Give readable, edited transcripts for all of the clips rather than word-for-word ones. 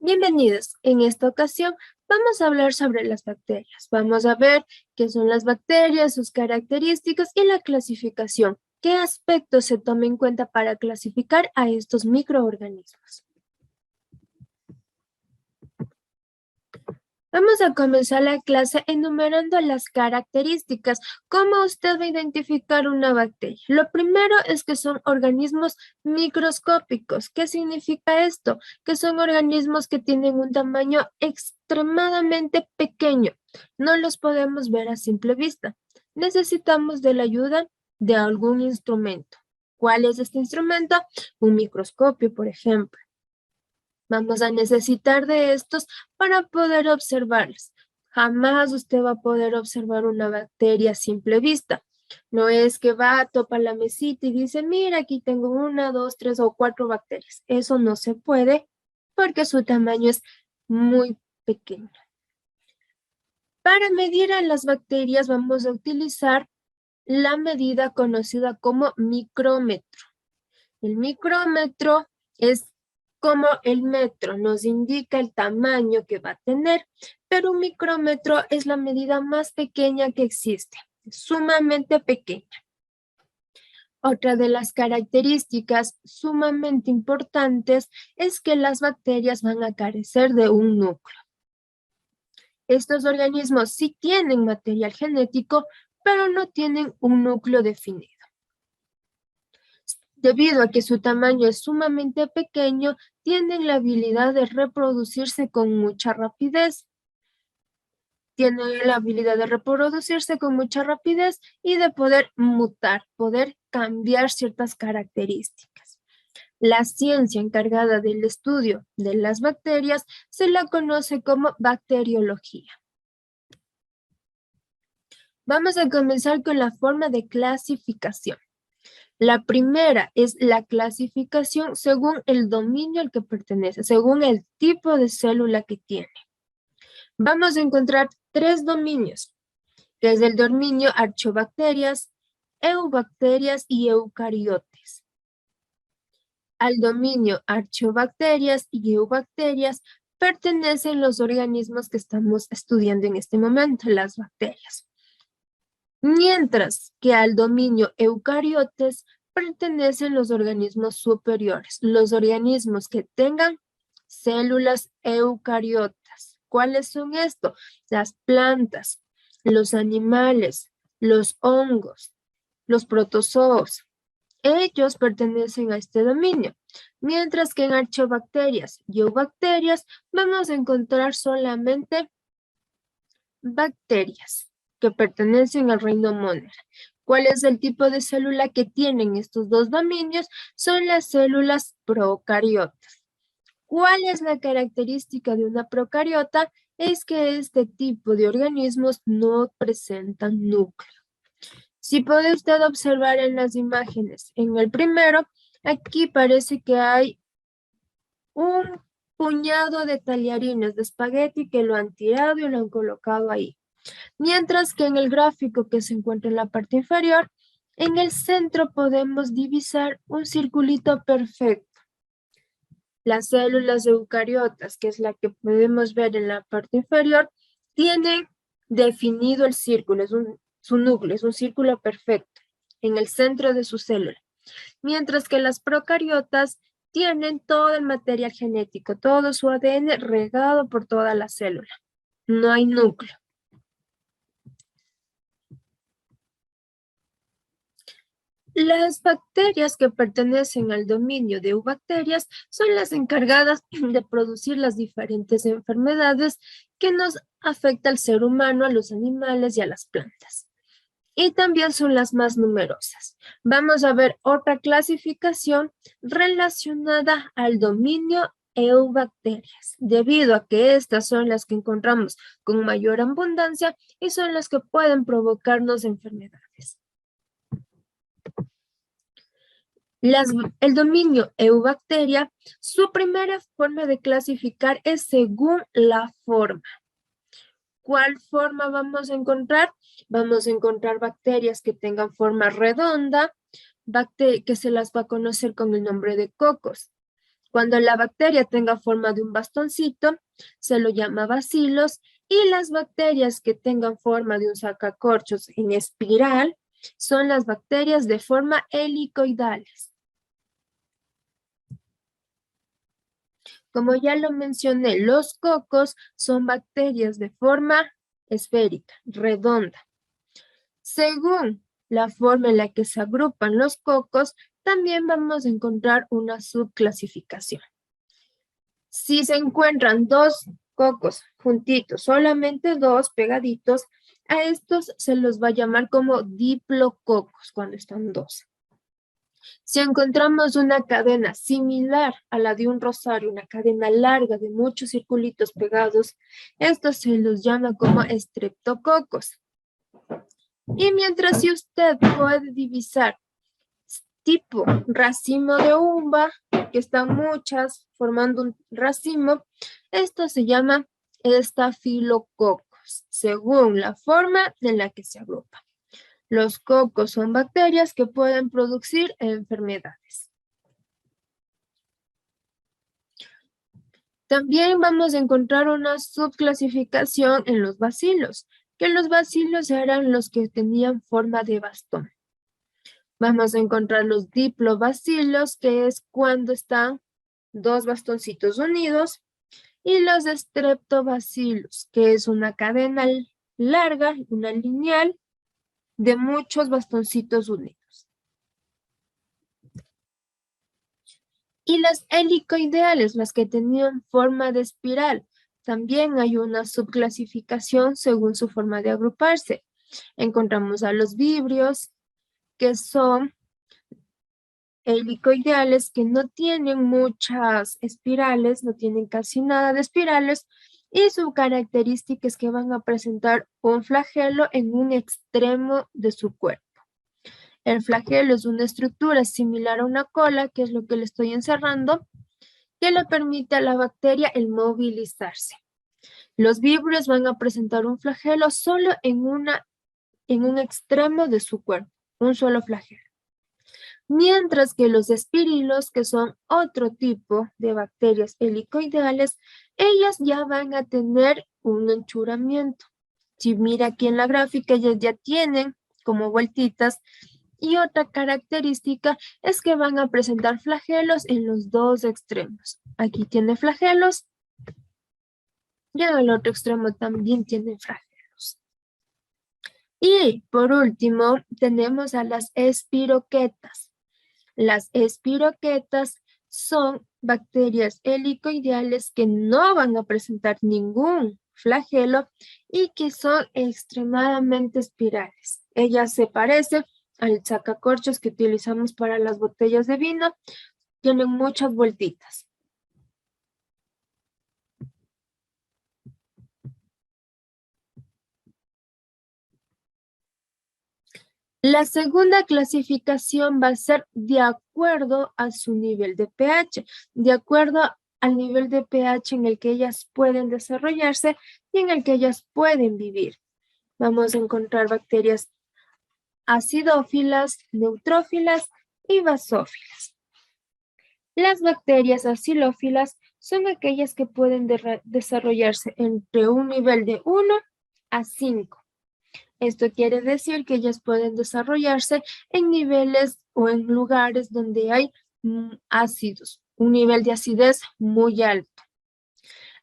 Bienvenidos. En esta ocasión vamos a hablar sobre las bacterias. Vamos a ver qué son las bacterias, sus características y la clasificación. ¿Qué aspectos se toma en cuenta para clasificar a estos microorganismos? Vamos a comenzar la clase enumerando las características. ¿Cómo usted va a identificar una bacteria? Lo primero es que son organismos microscópicos. ¿Qué significa esto? Que son organismos que tienen un tamaño extremadamente pequeño. No los podemos ver a simple vista. Necesitamos de la ayuda de algún instrumento. ¿Cuál es este instrumento? Un microscopio, por ejemplo. Vamos a necesitar de estos para poder observarlos. Jamás usted va a poder observar una bacteria a simple vista. No es que va, topa la mesita y dice, mira, aquí tengo 1, 2, 3 o 4 bacterias. Eso no se puede porque su tamaño es muy pequeño. Para medir a las bacterias vamos a utilizar la medida conocida como micrómetro. El micrómetro es como el metro, nos indica el tamaño que va a tener, pero un micrómetro es la medida más pequeña que existe, sumamente pequeña. Otra de las características sumamente importantes es que las bacterias van a carecer de un núcleo. Estos organismos sí tienen material genético, pero no tienen un núcleo definido. Debido a que su tamaño es sumamente pequeño, tienen la habilidad de reproducirse con mucha rapidez. Tienen la habilidad de reproducirse con mucha rapidez y de poder mutar, poder cambiar ciertas características. La ciencia encargada del estudio de las bacterias se la conoce como bacteriología. Vamos a comenzar con la forma de clasificación. La primera es la clasificación según el dominio al que pertenece, según el tipo de célula que tiene. Vamos a encontrar 3 dominios, que es el dominio archaeobacterias, eubacterias y eucariotes. Al dominio archaeobacterias y eubacterias pertenecen los organismos que estamos estudiando en este momento, las bacterias. Mientras que al dominio eucariotes pertenecen los organismos superiores, los organismos que tengan células eucariotas. ¿Cuáles son estos? Las plantas, los animales, los hongos, los protozoos. Ellos pertenecen a este dominio, mientras que en archaeobacterias y eubacterias vamos a encontrar solamente bacterias que pertenecen al reino Monera. ¿Cuál es el tipo de célula que tienen estos dos dominios? Son las células procariotas. ¿Cuál es la característica de una procariota? Es que este tipo de organismos no presentan núcleo. Si puede usted observar en las imágenes, en el primero, aquí parece que hay un puñado de tallarines de espagueti que lo han tirado y lo han colocado ahí. Mientras que en el gráfico que se encuentra en la parte inferior, en el centro podemos divisar un circulito perfecto. Las células eucariotas, que es la que podemos ver en la parte inferior, tienen definido el círculo, su núcleo, es un círculo perfecto en el centro de su célula. Mientras que las procariotas tienen todo el material genético, todo su ADN regado por toda la célula. No hay núcleo. Las bacterias que pertenecen al dominio de eubacterias son las encargadas de producir las diferentes enfermedades que nos afectan al ser humano, a los animales y a las plantas. Y también son las más numerosas. Vamos a ver otra clasificación relacionada al dominio eubacterias, debido a que estas son las que encontramos con mayor abundancia y son las que pueden provocarnos enfermedades. El dominio eubacteria, su primera forma de clasificar es según la forma. ¿Cuál forma vamos a encontrar? Vamos a encontrar bacterias que tengan forma redonda, que se las va a conocer con el nombre de cocos. Cuando la bacteria tenga forma de un bastoncito, se lo llama bacilos, y las bacterias que tengan forma de un sacacorchos en espiral son las bacterias de forma helicoidales. Como ya lo mencioné, los cocos son bacterias de forma esférica, redonda. Según la forma en la que se agrupan los cocos, también vamos a encontrar una subclasificación. Si se encuentran dos cocos juntitos, solamente dos pegaditos, a estos se los va a llamar como diplococos cuando están dos. Si encontramos una cadena similar a la de un rosario, una cadena larga de muchos circulitos pegados, estos se los llama como estreptococos. Y mientras si usted puede divisar tipo racimo de uva, que están muchas formando un racimo, esto se llama estafilococos, según la forma en la que se agrupa. Los cocos son bacterias que pueden producir enfermedades. También vamos a encontrar una subclasificación en los bacilos, que los bacilos eran los que tenían forma de bastón. Vamos a encontrar los diplobacilos, que es cuando están dos bastoncitos unidos, y los estreptobacilos, que es una cadena larga, una lineal, de muchos bastoncitos unidos. Y las helicoideales, las que tenían forma de espiral, también hay una subclasificación según su forma de agruparse. Encontramos a los vibrios, que son helicoideales que no tienen muchas espirales, no tienen casi nada de espirales, y su característica es que van a presentar un flagelo en un extremo de su cuerpo. El flagelo es una estructura similar a una cola, que es lo que le estoy encerrando, que le permite a la bacteria el movilizarse. Los vibrios van a presentar un flagelo solo en un extremo de su cuerpo, un solo flagelo. Mientras que los espirilos, que son otro tipo de bacterias helicoideales, ellas ya van a tener un anchuramiento. Si mira aquí en la gráfica, ellas ya tienen como vueltitas, y otra característica es que van a presentar flagelos en los dos extremos. Aquí tiene flagelos y en el otro extremo también tiene flagelos. Y por último tenemos a las espiroquetas. Las espiroquetas son bacterias helicoideales que no van a presentar ningún flagelo y que son extremadamente espirales. Ellas se parecen al sacacorchos que utilizamos para las botellas de vino, tienen muchas vueltitas. La segunda clasificación va a ser de acuerdo a su nivel de pH, de acuerdo al nivel de pH en el que ellas pueden desarrollarse y en el que ellas pueden vivir. Vamos a encontrar bacterias acidófilas, neutrófilas y basófilas. Las bacterias acidófilas son aquellas que pueden desarrollarse entre un nivel de 1 a 5. Esto quiere decir que ellas pueden desarrollarse en niveles o en lugares donde hay ácidos, un nivel de acidez muy alto.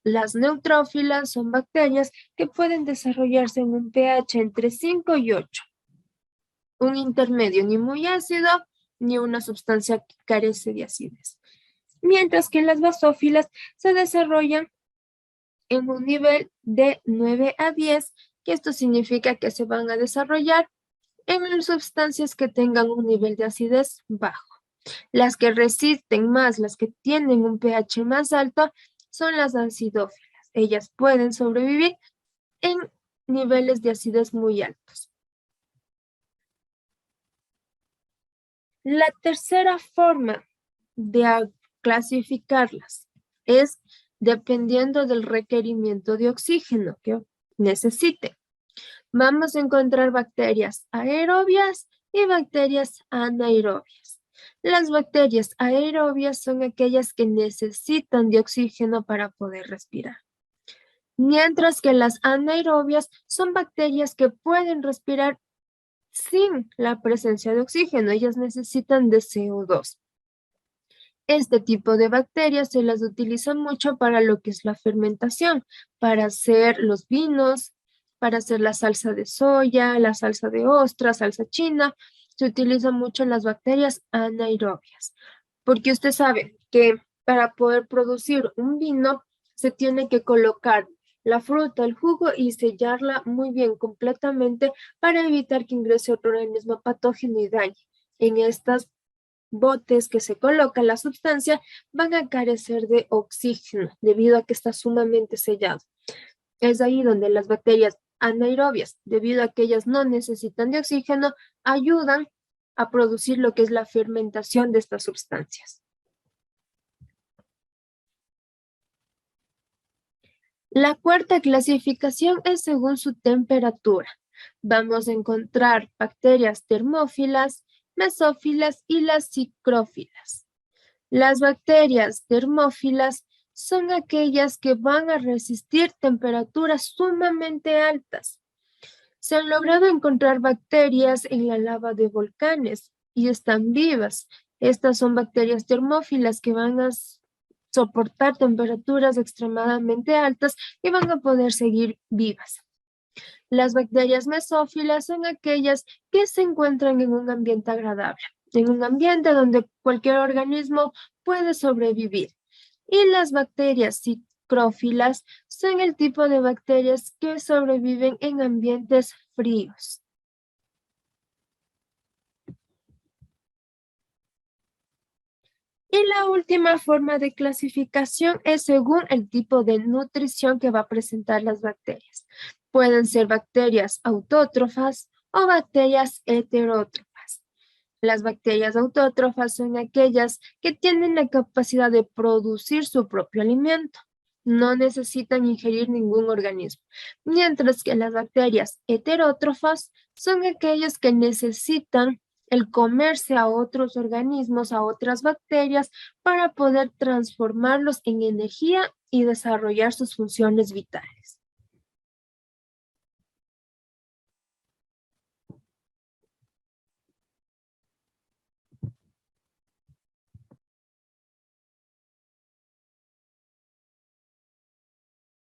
Las neutrófilas son bacterias que pueden desarrollarse en un pH entre 5 y 8. Un intermedio ni muy ácido ni una sustancia que carece de acidez. Mientras que las basófilas se desarrollan en un nivel de 9 a 10, que esto significa que se van a desarrollar en sustancias que tengan un nivel de acidez bajo. Las que resisten más, las que tienen un pH más alto, son las acidófilas. Ellas pueden sobrevivir en niveles de acidez muy altos. La tercera forma de clasificarlas es dependiendo del requerimiento de oxígeno que necesite. Vamos a encontrar bacterias aerobias y bacterias anaerobias. Las bacterias aerobias son aquellas que necesitan de oxígeno para poder respirar, mientras que las anaerobias son bacterias que pueden respirar sin la presencia de oxígeno. Ellas necesitan de CO2. Este tipo de bacterias se las utiliza mucho para lo que es la fermentación, para hacer los vinos, para hacer la salsa de soya, la salsa de ostra, salsa china. Se utilizan mucho las bacterias anaerobias, porque usted sabe que para poder producir un vino se tiene que colocar la fruta, el jugo y sellarla muy bien, completamente, para evitar que ingrese otro organismo patógeno y dañe. En estas botes que se coloca la sustancia van a carecer de oxígeno debido a que está sumamente sellado. Es ahí donde las bacterias anaerobias, debido a que ellas no necesitan de oxígeno, ayudan a producir lo que es la fermentación de estas sustancias. La cuarta clasificación es según su temperatura. Vamos a encontrar bacterias termófilas, mesófilas y las psicrófilas. Las bacterias termófilas son aquellas que van a resistir temperaturas sumamente altas. Se han logrado encontrar bacterias en la lava de volcanes y están vivas. Estas son bacterias termófilas que van a soportar temperaturas extremadamente altas y van a poder seguir vivas. Las bacterias mesófilas son aquellas que se encuentran en un ambiente agradable, en un ambiente donde cualquier organismo puede sobrevivir. Y las bacterias psicrófilas son el tipo de bacterias que sobreviven en ambientes fríos. Y la última forma de clasificación es según el tipo de nutrición que va a presentar las bacterias. Pueden ser bacterias autótrofas o bacterias heterótrofas. Las bacterias autótrofas son aquellas que tienen la capacidad de producir su propio alimento. No necesitan ingerir ningún organismo. Mientras que las bacterias heterótrofas son aquellas que necesitan el comerse a otros organismos, a otras bacterias, para poder transformarlos en energía y desarrollar sus funciones vitales.